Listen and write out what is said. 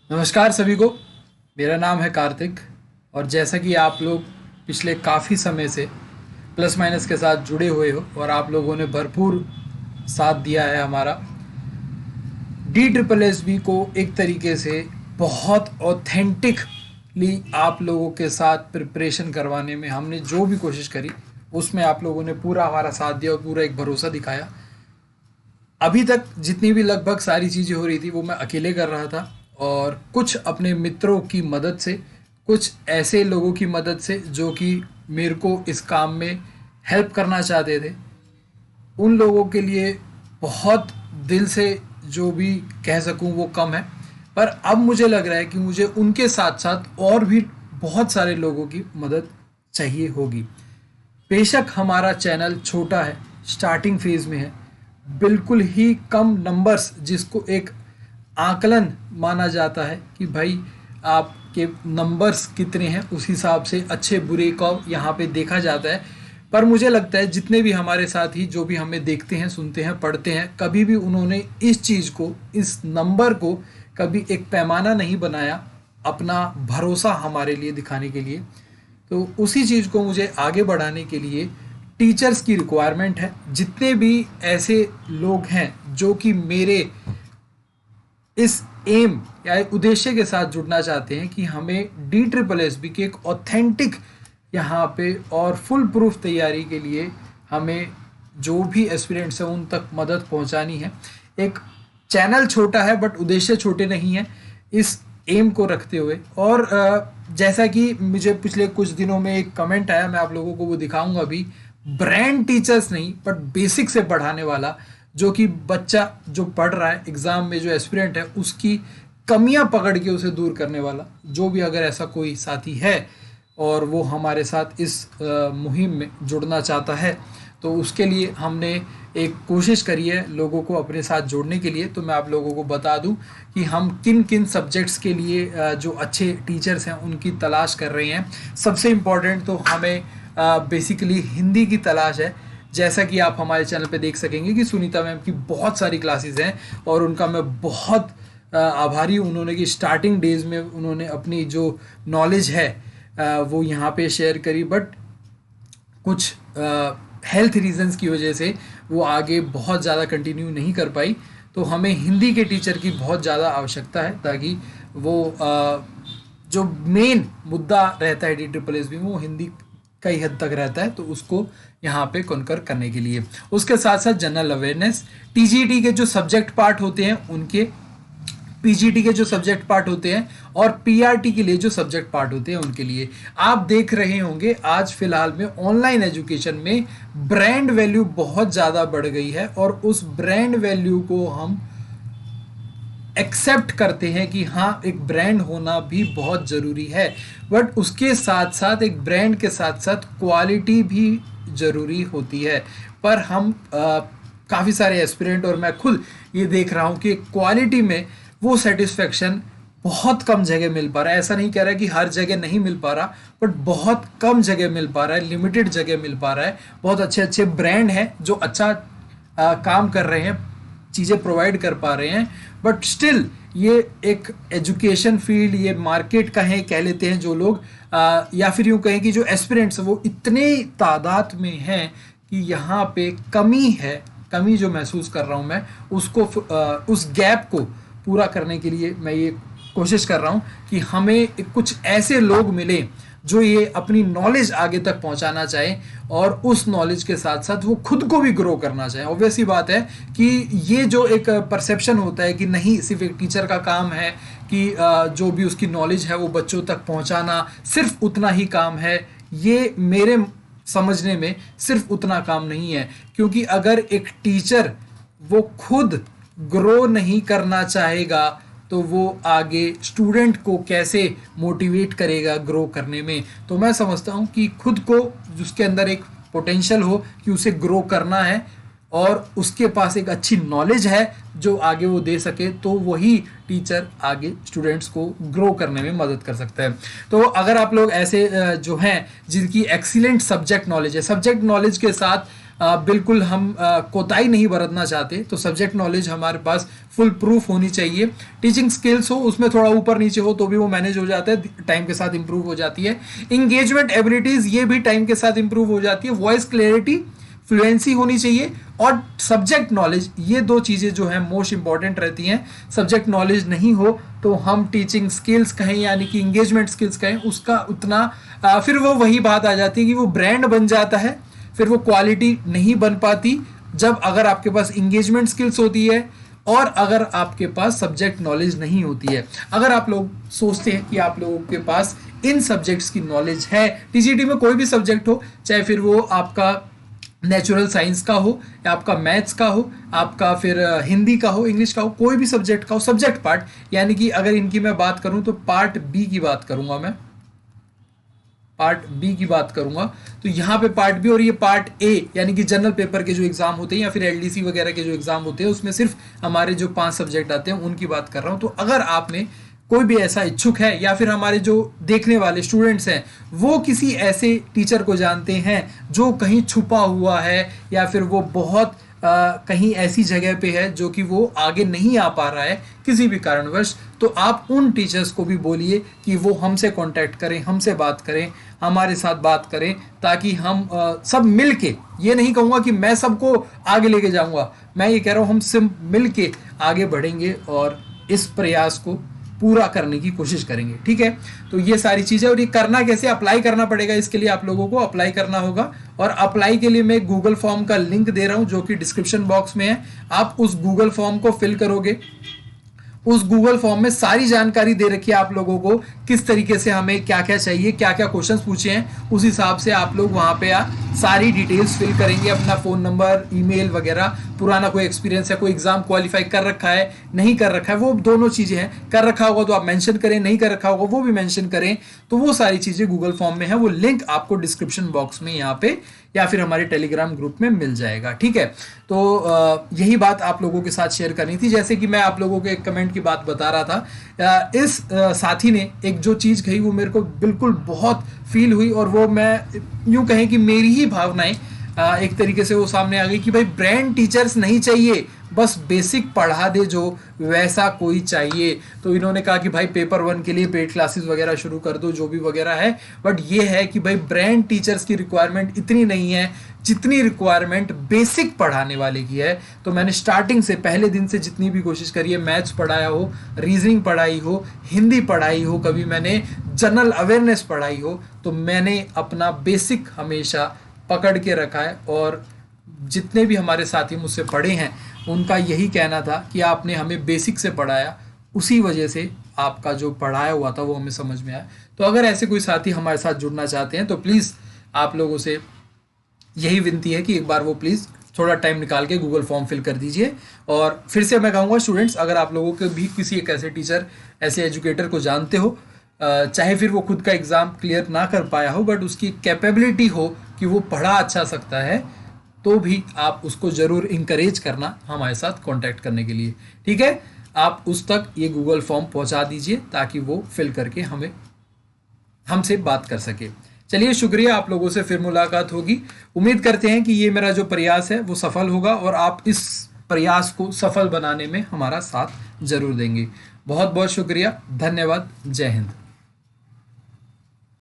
नमस्कार सभी को। मेरा नाम है कार्तिक और जैसा कि आप लोग पिछले काफ़ी समय से प्लस माइनस के साथ जुड़े हुए हो और आप लोगों ने भरपूर साथ दिया है हमारा DSSB को एक तरीके से बहुत ऑथेंटिकली आप लोगों के साथ प्रिपरेशन करवाने में हमने जो भी कोशिश करी उसमें आप लोगों ने पूरा हमारा साथ दिया और पूरा एक भरोसा दिखाया। अभी तक जितनी भी लगभग सारी चीज़ें हो रही थी वो मैं अकेले कर रहा था और कुछ अपने मित्रों की मदद से, कुछ ऐसे लोगों की मदद से जो कि मेरे को इस काम में हेल्प करना चाहते थे। उन लोगों के लिए बहुत दिल से जो भी कह सकूं वो कम है, पर अब मुझे लग रहा है कि मुझे उनके साथ साथ और भी बहुत सारे लोगों की मदद चाहिए होगी। बेशक हमारा चैनल छोटा है, स्टार्टिंग फेज में है, बिल्कुल ही कम नंबर्स जिसको एक आकलन माना जाता है कि भाई आपके नंबर्स कितने हैं उस हिसाब से अच्छे बुरे को यहाँ पे देखा जाता है। पर मुझे लगता है जितने भी हमारे साथी जो भी हमें देखते हैं, सुनते हैं, पढ़ते हैं, कभी भी उन्होंने इस चीज़ को, इस नंबर को कभी एक पैमाना नहीं बनाया अपना भरोसा हमारे लिए दिखाने के लिए। तो उसी चीज़ को मुझे आगे बढ़ाने के लिए टीचर्स की रिक्वायरमेंट है। जितने भी ऐसे लोग हैं जो कि मेरे इस एम या उद्देश्य के साथ जुड़ना चाहते हैं कि हमें DSSB की एक ऑथेंटिक यहाँ पे और फुल प्रूफ तैयारी के लिए हमें जो भी एस्पिरेंट्स हैं उन तक मदद पहुँचानी है। एक चैनल छोटा है बट उद्देश्य छोटे नहीं हैं इस एम को रखते हुए। और जैसा कि मुझे पिछले कुछ दिनों में एक कमेंट आया, मैं आप लोगों को वो दिखाऊंगा अभी। ब्रांड टीचर्स नहीं बट बेसिक से पढ़ाने वाला, जो कि बच्चा जो पढ़ रहा है एग्ज़ाम में, जो एस्पिरेंट है उसकी कमियां पकड़ के उसे दूर करने वाला, जो भी अगर ऐसा कोई साथी है और वो हमारे साथ इस मुहिम में जुड़ना चाहता है तो उसके लिए हमने एक कोशिश करी है लोगों को अपने साथ जोड़ने के लिए। तो मैं आप लोगों को बता दूं कि हम किन किन सब्जेक्ट्स के लिए जो अच्छे टीचर्स हैं उनकी तलाश कर रहे हैं। सबसे इम्पॉर्टेंट तो हमें बेसिकली हिंदी की तलाश है। जैसा कि आप हमारे चैनल पे देख सकेंगे कि सुनीता मैम की बहुत सारी क्लासेस हैं और उनका मैं बहुत आभारी हूँ। उन्होंने कि स्टार्टिंग डेज में उन्होंने अपनी जो नॉलेज है वो यहाँ पे शेयर करी, बट कुछ हेल्थ रीजंस की वजह से वो आगे बहुत ज़्यादा कंटिन्यू नहीं कर पाई। तो हमें हिंदी के टीचर की बहुत ज़्यादा आवश्यकता है ताकि वो जो मेन मुद्दा रहता है DSSB में वो हिंदी कई हद तक रहता है, तो उसको यहाँ पे कॉन्कर करने के लिए। उसके साथ साथ जनरल अवेयरनेस, TGT के जो सब्जेक्ट पार्ट होते हैं उनके, PGT के जो सब्जेक्ट पार्ट होते हैं और PRT के लिए जो सब्जेक्ट पार्ट होते हैं उनके लिए। आप देख रहे होंगे आज फिलहाल में ऑनलाइन एजुकेशन में ब्रांड वैल्यू बहुत ज़्यादा बढ़ गई है और उस ब्रांड वैल्यू को हम एक्सेप्ट करते हैं कि हाँ एक ब्रांड होना भी बहुत ज़रूरी है, बट उसके साथ साथ एक ब्रांड के साथ साथ क्वालिटी भी ज़रूरी होती है। पर हम काफ़ी सारे एस्पिरेंट और मैं खुद ये देख रहा हूँ कि क्वालिटी में वो सेटिस्फेक्शन बहुत कम जगह मिल पा रहा है। ऐसा नहीं कह रहा है कि हर जगह नहीं मिल पा रहा, बट बहुत कम जगह मिल पा रहा है, लिमिटेड जगह मिल पा रहा है। बहुत अच्छे अच्छे ब्रांड हैं जो अच्छा काम कर रहे हैं, चीज़ें प्रोवाइड कर पा रहे हैं, बट स्टिल ये एक एजुकेशन फील्ड, ये मार्केट कहें कह लेते हैं जो लोग, या फिर यूँ कहें कि जो एस्पिरेंट्स वो इतने तादाद में हैं कि यहाँ पे कमी है। कमी जो महसूस कर रहा हूँ मैं उसको उस गैप को पूरा करने के लिए मैं ये कोशिश कर रहा हूँ कि हमें कुछ ऐसे लोग मिले जो ये अपनी नॉलेज आगे तक पहुंचाना चाहे और उस नॉलेज के साथ साथ वो खुद को भी ग्रो करना चाहे। ऑब्वियसली बात है कि ये जो एक परसेप्शन होता है कि नहीं सिर्फ एक टीचर का काम है कि जो भी उसकी नॉलेज है वो बच्चों तक पहुंचाना, सिर्फ उतना ही काम है, ये मेरे समझने में सिर्फ उतना काम नहीं है। क्योंकि अगर एक टीचर वो खुद ग्रो नहीं करना चाहेगा तो वो आगे स्टूडेंट को कैसे मोटिवेट करेगा ग्रो करने में। तो मैं समझता हूँ कि खुद को उसके अंदर एक पोटेंशियल हो कि उसे ग्रो करना है और उसके पास एक अच्छी नॉलेज है जो आगे वो दे सके, तो वही टीचर आगे स्टूडेंट्स को ग्रो करने में मदद कर सकता है। तो अगर आप लोग ऐसे जो हैं जिनकी एक्सीलेंट सब्जेक्ट नॉलेज है, सब्जेक्ट नॉलेज के साथ बिल्कुल हम कोताही नहीं बरतना चाहते, तो सब्जेक्ट नॉलेज हमारे पास फुल प्रूफ होनी चाहिए। टीचिंग स्किल्स हो उसमें थोड़ा ऊपर नीचे हो तो भी वो मैनेज हो जाता है, टाइम के साथ इंप्रूव हो जाती है। इंगेजमेंट एबिलिटीज ये भी टाइम के साथ इंप्रूव हो जाती है। वॉइस क्लैरिटी, फ्लुएंसी होनी चाहिए, और सब्जेक्ट नॉलेज, ये दो चीज़ें जो है मोस्ट इंपॉर्टेंट रहती हैं। सब्जेक्ट नॉलेज नहीं हो तो हम टीचिंग स्किल्स कहें यानी कि इंगेजमेंट स्किल्स कहें उसका उतना फिर वो वही बात आ जाती है कि वो ब्रांड बन जाता है, फिर वो क्वालिटी नहीं बन पाती। जब अगर आपके पास इंगेजमेंट स्किल्स होती है और अगर आपके पास सब्जेक्ट नॉलेज नहीं होती है। अगर आप लोग सोचते हैं कि आप लोगों के पास इन सब्जेक्ट्स की नॉलेज है, टीजीटी में कोई भी सब्जेक्ट हो, चाहे फिर वो आपका नेचुरल साइंस का हो या आपका मैथ्स का हो, आपका फिर हिंदी का हो, इंग्लिश का हो, कोई भी सब्जेक्ट का हो, सब्जेक्ट पार्ट यानी कि अगर इनकी मैं बात करूं तो पार्ट बी की बात करूंगा मैं, पार्ट बी की बात करूंगा। तो यहाँ पे पार्ट बी और ये पार्ट ए यानी कि जनरल पेपर के जो एग्जाम होते हैं या फिर एलडीसी वगैरह के जो एग्जाम होते हैं उसमें सिर्फ हमारे जो 5 सब्जेक्ट आते हैं उनकी बात कर रहा हूँ। तो अगर आपने कोई भी ऐसा इच्छुक है या फिर हमारे जो देखने वाले स्टूडेंट्स हैं वो किसी ऐसे टीचर को जानते हैं जो कहीं छुपा हुआ है या फिर वो बहुत कहीं ऐसी जगह पे है जो कि वो आगे नहीं आ पा रहा है किसी भी कारणवश, तो आप उन टीचर्स को भी बोलिए कि वो हमसे कांटेक्ट करें, हमसे बात करें, हमारे साथ बात करें, ताकि हम सब मिल के, ये नहीं कहूँगा कि मैं सबको आगे लेके जाऊँगा, मैं ये कह रहा हूँ हम सब मिल के आगे बढ़ेंगे और इस प्रयास को पूरा करने की कोशिश करेंगे। ठीक है, तो ये सारी चीज़ें, और ये करना कैसे, अप्लाई करना पड़ेगा। इसके लिए आप लोगों को अप्लाई करना होगा और अप्लाई के लिए मैं गूगल फॉर्म का लिंक दे रहा हूं जो कि डिस्क्रिप्शन बॉक्स में है। आप उस गूगल फॉर्म को फिल करोगे, उस गूगल फॉर्म में सारी जानकारी दे रखी है आप लोगों को, किस तरीके से हमें क्या क्या चाहिए, क्या क्या क्वेश्चंस पूछे हैं, उस हिसाब से आप लोग वहां पे सारी डिटेल्स फिल करेंगे, अपना फ़ोन नंबर, ईमेल वगैरह, पुराना कोई एक्सपीरियंस है, कोई एग्जाम क्वालिफाई कर रखा है नहीं कर रखा है, वो दोनों चीज़ें हैं, कर रखा होगा तो आप मेंशन करें, नहीं कर रखा होगा वो भी मेंशन करें। तो वो सारी चीज़ें गूगल फॉर्म में है, वो लिंक आपको डिस्क्रिप्शन बॉक्स में यहाँ पे या फिर हमारे टेलीग्राम ग्रुप में मिल जाएगा। ठीक है, तो यही बात आप लोगों के साथ शेयर करनी थी। जैसे कि मैं आप लोगों के एक कमेंट की बात बता रहा था, इस साथी ने एक जो चीज़ कही वो मेरे को बिल्कुल बहुत फील हुई, और वो मैं यूँ कहें कि मेरी ही भावनाएं एक तरीके से वो सामने आ गई कि भाई ब्रांड टीचर्स नहीं चाहिए, बस बेसिक पढ़ा दे जो वैसा कोई चाहिए। तो इन्होंने कहा कि भाई पेपर 1 के लिए पेड क्लासेस वगैरह शुरू कर दो, जो भी वगैरह है, बट ये है कि भाई ब्रांड टीचर्स की रिक्वायरमेंट इतनी नहीं है जितनी रिक्वायरमेंट बेसिक पढ़ाने वाले की है। तो मैंने स्टार्टिंग से, पहले दिन से जितनी भी कोशिश करी है, मैथ्स पढ़ाया हो, रीजनिंग पढ़ाई हो, हिंदी पढ़ाई हो, कभी मैंने जनरल अवेयरनेस पढ़ाई हो, तो मैंने अपना बेसिक हमेशा पकड़ के रखा है। और जितने भी हमारे साथी मुझसे पढ़े हैं उनका यही कहना था कि आपने हमें बेसिक से पढ़ाया, उसी वजह से आपका जो पढ़ाया हुआ था वो हमें समझ में आया। तो अगर ऐसे कोई साथी हमारे साथ जुड़ना चाहते हैं तो प्लीज़ आप लोगों से यही विनती है कि एक बार वो प्लीज़ थोड़ा टाइम निकाल के गूगल फॉर्म फिल कर दीजिए। और फिर से मैं कहूँगा स्टूडेंट्स, अगर आप लोगों के भी किसी एक ऐसे टीचर, ऐसे एजुकेटर को जानते हो, चाहे फिर वो खुद का एग्ज़ाम क्लियर ना कर पाया हो बट उसकी कैपेबिलिटी हो कि वो पढ़ा अच्छा सकता है, तो भी आप उसको ज़रूर इंकरेज करना हमारे साथ कांटेक्ट करने के लिए। ठीक है, आप उस तक ये गूगल फॉर्म पहुंचा दीजिए ताकि वो फिल करके हमसे बात कर सके। चलिए, शुक्रिया, आप लोगों से फिर मुलाकात होगी। उम्मीद करते हैं कि ये मेरा जो प्रयास है वो सफल होगा और आप इस प्रयास को सफल बनाने में हमारा साथ जरूर देंगे। बहुत बहुत शुक्रिया, धन्यवाद, जय हिंद।